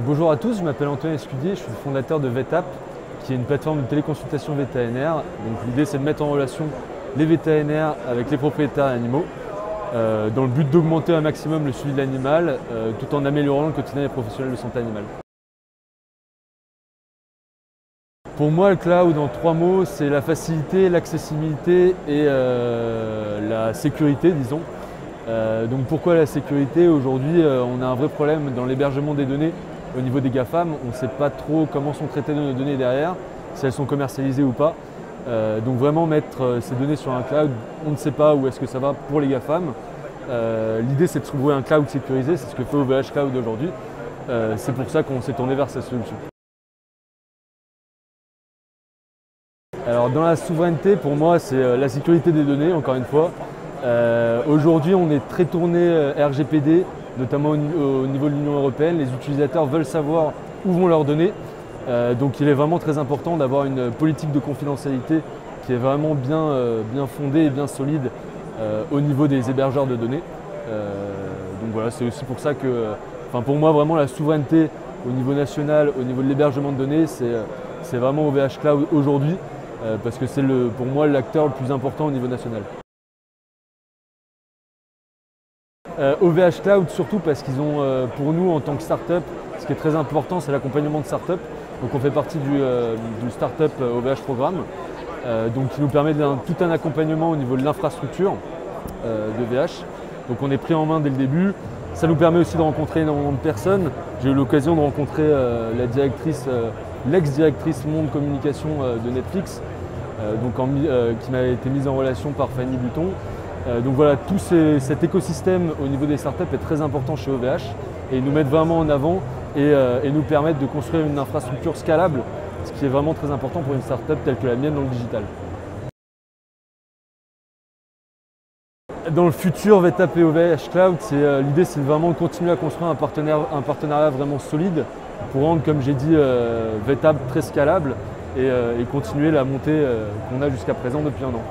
Bonjour à tous, je m'appelle Antoine Escudier, je suis le fondateur de VetApp, qui est une plateforme de téléconsultation vétérinaire. Donc l'idée c'est de mettre en relation les vétérinaires avec les propriétaires animaux, dans le but d'augmenter un maximum le suivi de l'animal, tout en améliorant le quotidien des professionnels de santé animale. Pour moi, le cloud, en 3 mots, c'est la facilité, l'accessibilité et la sécurité, disons. Donc pourquoi la sécurité? Aujourd'hui, on a un vrai problème dans l'hébergement des données au niveau des GAFAM. On ne sait pas trop comment sont traitées nos données derrière, si elles sont commercialisées ou pas. Donc vraiment mettre ces données sur un cloud, on ne sait pas où est-ce que ça va pour les GAFAM. L'idée c'est de trouver un cloud sécurisé, c'est ce que fait OVH Cloud aujourd'hui. C'est pour ça qu'on s'est tourné vers cette solution. Alors dans la souveraineté, pour moi, c'est la sécurité des données, encore une fois. Aujourd'hui, on est très tourné RGPD, notamment au niveau de l'Union européenne. Les utilisateurs veulent savoir où vont leurs données. Donc il est vraiment très important d'avoir une politique de confidentialité qui est vraiment bien fondée et bien solide au niveau des hébergeurs de données. Donc voilà, c'est aussi pour ça que, pour moi, vraiment la souveraineté au niveau national, au niveau de l'hébergement de données, c'est vraiment OVH Cloud aujourd'hui, parce que c'est pour moi l'acteur le plus important au niveau national. OVH Cloud surtout parce qu'ils ont, pour nous en tant que start-up, ce qui est très important, c'est l'accompagnement de start-up. Donc on fait partie du start-up OVH Programme, donc qui nous permet tout un accompagnement au niveau de l'infrastructure d'OVH. Donc on est pris en main dès le début. Ça nous permet aussi de rencontrer énormément de personnes. J'ai eu l'occasion de rencontrer l'ex-directrice Monde Communication de Netflix, qui m'a été mise en relation par Fanny Buton. Donc voilà, tout cet écosystème au niveau des startups est très important chez OVH et ils nous mettent vraiment en avant et nous permettent de construire une infrastructure scalable, ce qui est vraiment très important pour une startup telle que la mienne dans le digital. Dans le futur, VetApp et OVH Cloud, l'idée c'est vraiment de continuer à construire un partenariat vraiment solide pour rendre, comme j'ai dit, VetApp très scalable et continuer la montée qu'on a jusqu'à présent depuis 1 an.